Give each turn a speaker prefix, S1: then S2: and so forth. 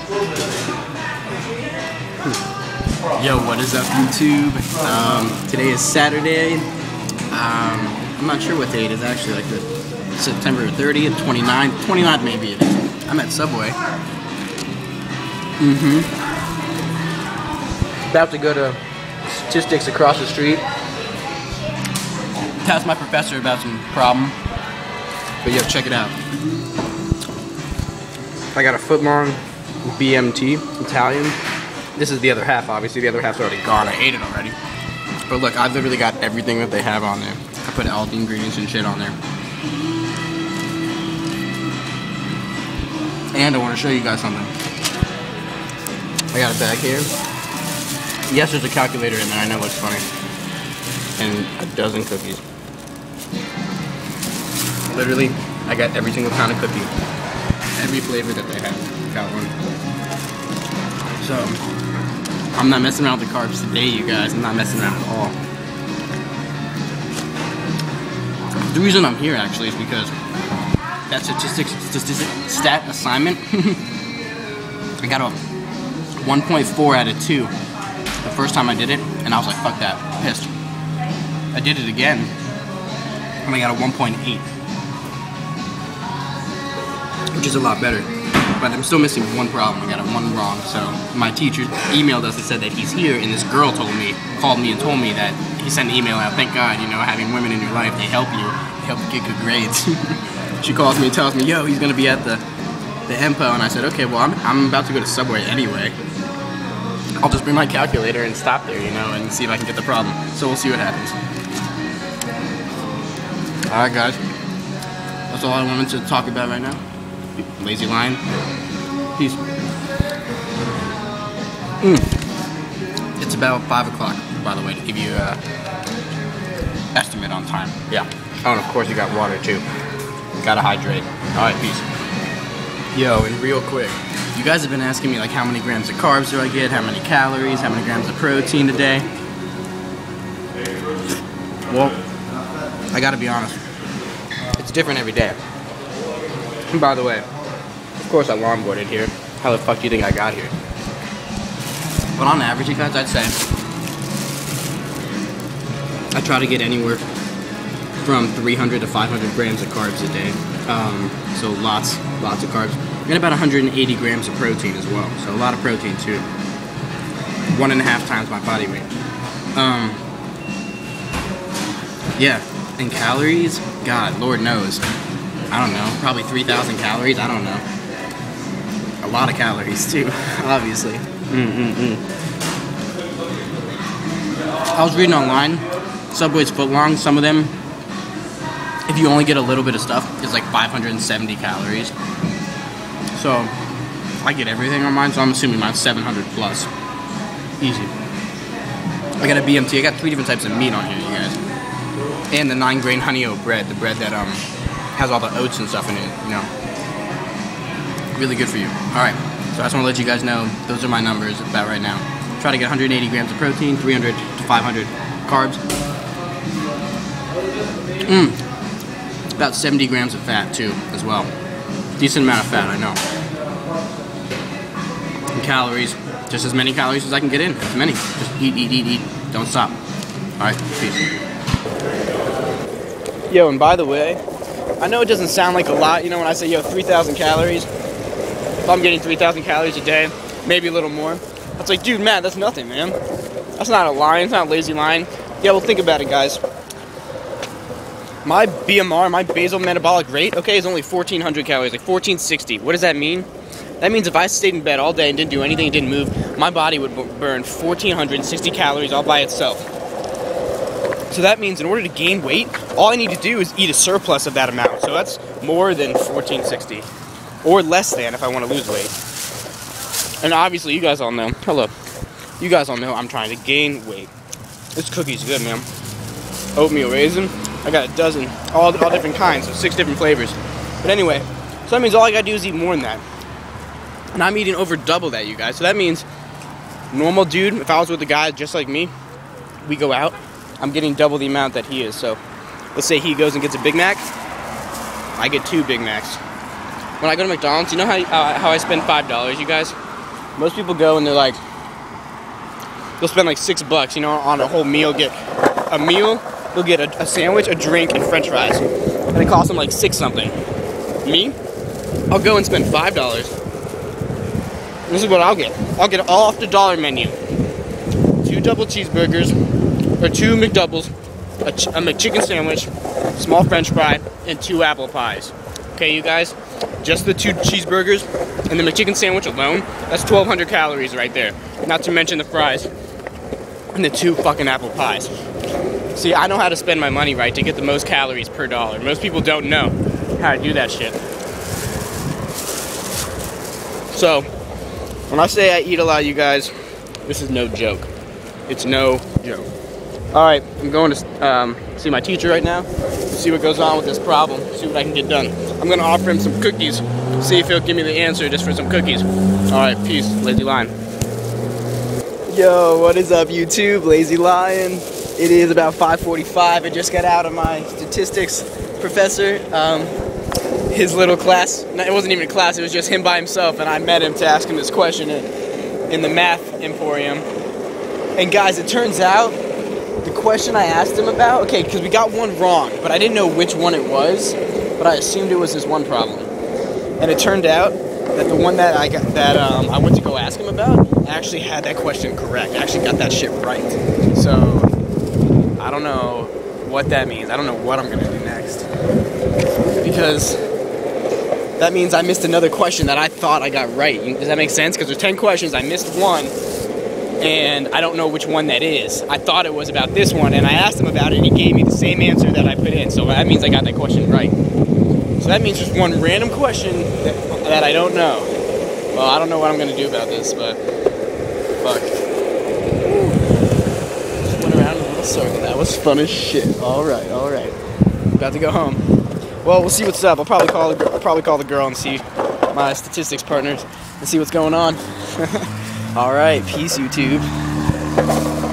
S1: Yo, what is up, YouTube? Today is Saturday. I'm not sure what day it is actually, like the September 30th, 29th, 29th maybe it is. I'm at Subway. About to go to statistics across the street. Ask my professor about some problem. But yo, check it out. I got a foot-long BMT, Italian. This is the other half, obviously. The other half's already gone. I ate it already. But look, I've literally got everything that they have on there. I put all the ingredients and shit on there. And I want to show you guys something. I got a bag here. Yes, there's a calculator in there. I know what's funny. And a dozen cookies. Literally, I got every single kind of cookie. Every flavor that they have. Got one. So, I'm not messing around with the carbs today, you guys. I'm not messing around at all. The reason I'm here, actually, is because that stat assignment, I got a 1.4 out of 2 the first time I did it, and I was like, fuck that, pissed. I did it again, and I got a 1.8, which is a lot better. But I'm still missing one problem. I got a 1 wrong. So my teacher emailed us and said that he's here, and this girl called me and told me that he sent an email out. Thank God, you know, having women in your life, they help you get good grades. She calls me and tells me, yo, he's gonna be at the MPO, and I said, okay, well, I'm about to go to Subway anyway. I'll just bring my calculator and stop there, you know, and see if I can get the problem. So we'll see what happens. All right, guys. That's all I wanted to talk about right now. Lazy lion. Peace. It's about 5 o'clock, by the way, to give you an estimate on time. Yeah. Oh, and of course you got water too. Gotta hydrate. Alright, peace. Yo, and real quick, you guys have been asking me like how many grams of carbs do I get, how many calories, how many grams of protein a day. Well, I gotta be honest. It's different every day. And by the way, of course I longboarded here. How the fuck do you think I got here? But on average, you guys, I'd say I try to get anywhere from 300 to 500 grams of carbs a day. So lots of carbs. And about 180 grams of protein as well. So a lot of protein too. 1.5 times my body weight. Yeah, and calories, God, Lord knows. I don't know, probably 3,000 calories, I don't know. A lot of calories too, obviously. I was reading online, Subway's footlong, some of them, if you only get a little bit of stuff, it's like 570 calories. So, I get everything on mine, so I'm assuming mine's 700 plus. Easy. I got a BMT, I got 3 different types of meat on here, you guys. And the 9-grain honey oat bread, the bread that has all the oats and stuff in it, you know. Really good for you. Alright, so I just want to let you guys know, those are my numbers about right now. Try to get 180 grams of protein, 300 to 500 carbs. About 70 grams of fat too, as well. Decent amount of fat, I know. And calories, just as many calories as I can get in. As many. Just eat. Don't stop. Alright, peace. Yo, and by the way, I know it doesn't sound like a lot, you know, when I say, yo, 3,000 calories. If I'm getting 3,000 calories a day, maybe a little more. It's like, dude, man, that's nothing, man. That's not a line, it's not a lazy line. Yeah, well, think about it, guys. My BMR, my basal metabolic rate, okay, is only 1,400 calories, like 1,460. What does that mean? That means if I stayed in bed all day and didn't do anything and didn't move, my body would burn 1,460 calories all by itself. So that means in order to gain weight, all I need to do is eat a surplus of that amount. So that's more than 1,460. Or less than if I want to lose weight. And obviously, you guys all know. Hello. You guys all know I'm trying to gain weight. This cookie's good, man. Oatmeal raisin. I got a dozen. All different kinds. So 6 different flavors. But anyway, so that means all I got to do is eat more than that. And I'm eating over double that, you guys. So that means normal dude, if I was with a guy just like me, we go out, I'm getting double the amount that he is. So let's say he goes and gets a Big Mac, I get 2 Big Macs. When I go to McDonald's, you know how I spend $5, you guys? Most people go and they're like, they'll spend like $6, you know, on a whole meal. Get a meal, they'll get a sandwich, a drink, and French fries, and it costs them like $6 something. Me, I'll go and spend $5. This is what I'll get. I'll get all off the dollar menu. 2 double cheeseburgers, or 2 McDoubles, a McChicken sandwich, small French fry, and 2 apple pies. Okay, you guys, just the 2 cheeseburgers and the McChicken sandwich alone, that's 1,200 calories right there. Not to mention the fries and the 2 fucking apple pies. See, I know how to spend my money right to get the most calories per dollar. Most people don't know how to do that shit. So, when I say I eat a lot, you guys, this is no joke. It's no joke. Alright, I'm going to see my teacher right now, see what goes on with this problem, see what I can get done. I'm going to offer him some cookies, see if he'll give me the answer just for some cookies. Alright, peace, Lazy Lion. Yo, what is up, YouTube? Lazy Lion. It is about 5:45. I just got out of my statistics professor. His little class. It wasn't even a class, it was just him by himself, and I met him to ask him this question in the math emporium. And guys, it turns out the question I asked him about, okay, because we got one wrong, but I didn't know which one it was, but I assumed it was this one problem. And it turned out that the one that I went to go ask him about, I actually had that question correct. I actually got that shit right. So I don't know what that means. I don't know what I'm gonna do next, because that means I missed another question that I thought I got right. Does that make sense? Because there's 10 questions, I missed one, and I don't know which one that is. I thought it was about this one, and I asked him about it, and he gave me the same answer that I put in. So that means I got that question right. So that means just one random question that I don't know. Well, I don't know what I'm gonna do about this, but fuck. Just went around in a little circle. That was fun as shit. All right. About to go home. Well, we'll see what's up. I'll probably call the girl and see my statistics partners and see what's going on. All right, peace, YouTube.